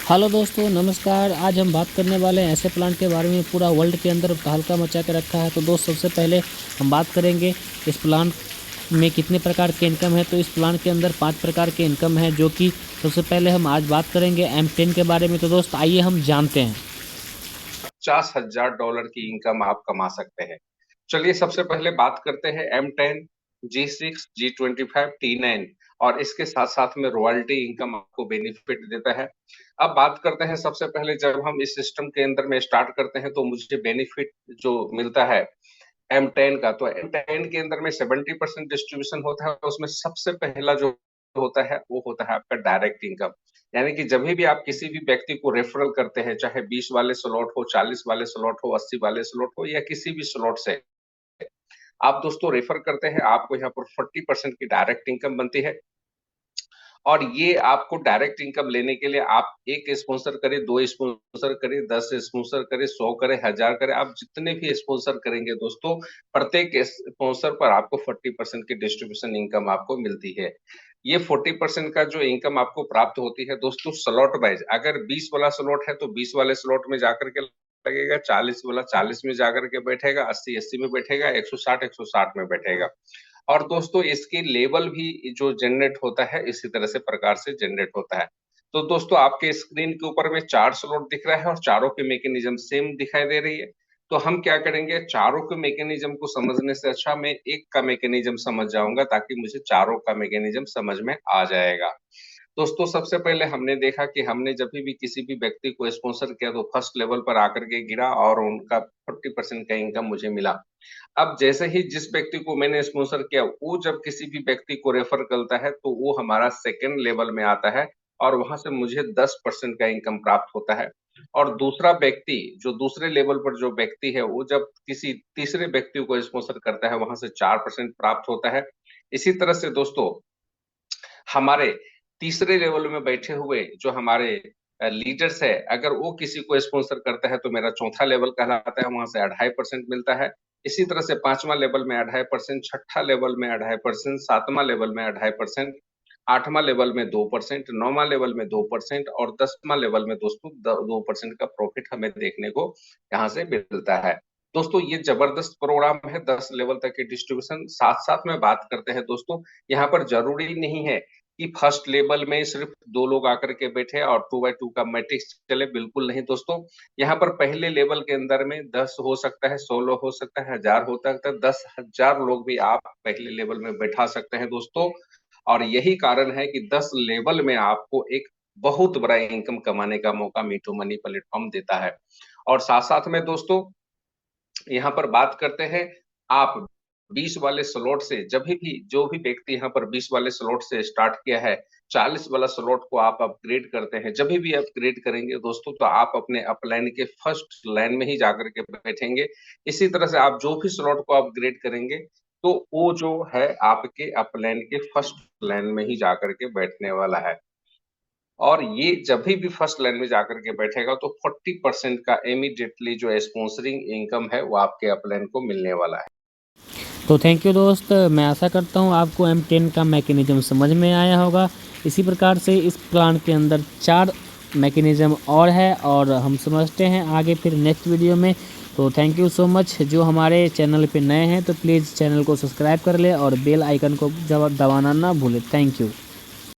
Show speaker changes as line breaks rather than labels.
Hello दोस्तों, नमस्कार। आज हम बात करने वाले हैं ऐसे प्लांट के बारे में पूरा वर्ल्ड के अंदर तहलका मचा के रखा है। तो दोस्त, सबसे पहले हम बात करेंगे इस प्लांट में कितने प्रकार के इनकम है। तो इस प्लांट के अंदर 5 प्रकार के इनकम है, जो कि सबसे पहले हम आज बात करेंगे M10 के बारे में। तो दोस्त, आइए हम जानते हैं।
$50,000 की इनकम आप कमा सकते हैं। चलिए सबसे पहले बात करते हैं M10, G6, G25, T9 और इसके साथ साथ में रॉयल्टी इनकम आपको बेनिफिट देता है। अब बात करते हैं सबसे पहले जब हम इस सिस्टम के अंदर में स्टार्ट करते हैं तो मुझे बेनिफिट जो मिलता है M10 का, तो M10 के अंदर में 70% डिस्ट्रीब्यूशन होता है। उसमें सबसे पहला जो होता है वो होता है आपका डायरेक्ट इनकम। यानी कि जब भी आप किसी भी व्यक्ति को रेफरल करते हैं, चाहे 20 वाले स्लॉट हो, 40 वाले स्लॉट हो, 80 वाले स्लॉट हो या किसी भी स्लॉट से आप दोस्तों रेफर करते हैं, आपको यहाँ पर 40% की डायरेक्ट इनकम बनती है। और ये आपको डायरेक्ट इनकम लेने के लिए आप 1 स्पॉन्सर करें, 2 स्पॉन्सर करें, 10 स्पॉन्सर करें, 100 करें, 1000 करें, आप जितने भी स्पॉन्सर करेंगे दोस्तों, प्रत्येक स्पॉन्सर पर आपको 40% की डिस्ट्रीब्यूशन इनकम आपको मिलती है। ये 40% का जो इनकम आपको प्राप्त होती है दोस्तों, स्लॉट वाइज अगर 20 वाला स्लॉट है तो 20 वाले स्लॉट में जाकर के लगेगा, 40 वाला 40 में जाकर के बैठेगा, 80 में बैठेगा, 160 में बैठेगा। और दोस्तों इसकी लेवल भी जो जनरेट होता है इसी तरह से प्रकार से जनरेट होता है। तो दोस्तों आपके स्क्रीन के ऊपर में 4 स्लॉट दिख रहा है और चारों के मैकेनिज्म सेम दिखाई दे रही है। तो हम क्या करेंगे, चारों के मैकेनिज्म को समझने से अच्छा मैं एक का मैकेनिज्म समझ जाऊंगा, ताकि मुझे चारों का मैकेनिज्म समझ में आ जाएगा। दोस्तों सबसे पहले हमने देखा कि हमने जब भी किसी भी व्यक्ति को स्पॉन्सर किया तो फर्स्ट लेवल पर आकर के गिरा और उनका 40% का इनकम मुझे मिला। अब जैसे ही जिस व्यक्ति को मैंने स्पॉन्सर किया वो जब किसी भी व्यक्ति को रेफर करता है तो वो हमारा सेकंड लेवल में आता है और वहां से मुझे 10% का इनकम प्राप्त होता है। और दूसरा व्यक्ति जो दूसरे लेवल पर जो व्यक्ति है वो जब किसी तीसरे व्यक्ति को स्पॉन्सर करता है वहां से 4% प्राप्त होता है। इसी तरह से दोस्तों हमारे तीसरे लेवल में बैठे हुए जो हमारे लीडर्स है, अगर वो किसी को स्पॉन्सर करता है तो मेरा चौथा लेवल कहलाता है, वहां से 2.5% मिलता है। इसी तरह से पांचवा लेवल में 2.5%, छठा लेवल में 2.5%, सातवां लेवल में 2.5%, आठवां लेवल में 2%, नौवां लेवल में 2% और 10वां लेवल में दोस्तों 2% का प्रॉफिट हमें देखने को यहाँ से मिलता है। दोस्तों ये जबरदस्त प्रोग्राम है, 10 लेवल तक की डिस्ट्रीब्यूशन। साथ साथ में बात करते हैं दोस्तों, यहाँ पर जरूरी नहीं है कि फर्स्ट लेवल में सिर्फ 2 लोग आकर के बैठे और 2x2 का मैट्रिक्स चले, बिल्कुल नहीं दोस्तों। यहाँ पर पहले लेवल के अंदर में 10 हो सकता है, 100 लोग हो सकता है, 1000 होता है, 10,000 लोग भी आप पहले लेवल में बैठा सकते हैं दोस्तों। और यही कारण है कि 10 लेवल में आपको एक बहुत बड़ा इनकम कमाने का मौका मीटू मनी प्लेटफॉर्म देता है। और साथ साथ में दोस्तों यहाँ पर बात करते हैं, आप 20 वाले स्लॉट से जब भी जो भी व्यक्ति यहाँ पर 20 वाले स्लॉट से स्टार्ट किया है, 40 वाला स्लॉट को आप अपग्रेड करते हैं, जब भी अपग्रेड करेंगे दोस्तों तो आप अपने अपलाइन के फर्स्ट लाइन में ही जाकर के बैठेंगे। इसी तरह से आप जो भी स्लॉट को अपग्रेड करेंगे तो वो जो है आपके अपलाइन के फर्स्ट लाइन में ही जाकर के बैठने वाला है। और ये जब भी फर्स्ट लाइन में जाकर के बैठेगा तो 40% का इमीडिएटली जो स्पॉन्सरिंग इनकम है वो आपके अपलाइन को मिलने वाला है।
तो थैंक यू दोस्त, मैं आशा करता हूँ आपको M10 का मैकेनिज्म समझ में आया होगा। इसी प्रकार से इस प्लांट के अंदर 4 मैकेनिज्म और है, और हम समझते हैं आगे फिर नेक्स्ट वीडियो में। तो थैंक यू सो मच। जो हमारे चैनल पे नए हैं तो प्लीज़ चैनल को सब्सक्राइब कर ले और बेल आइकन को दबाना ना भूले। Thank you.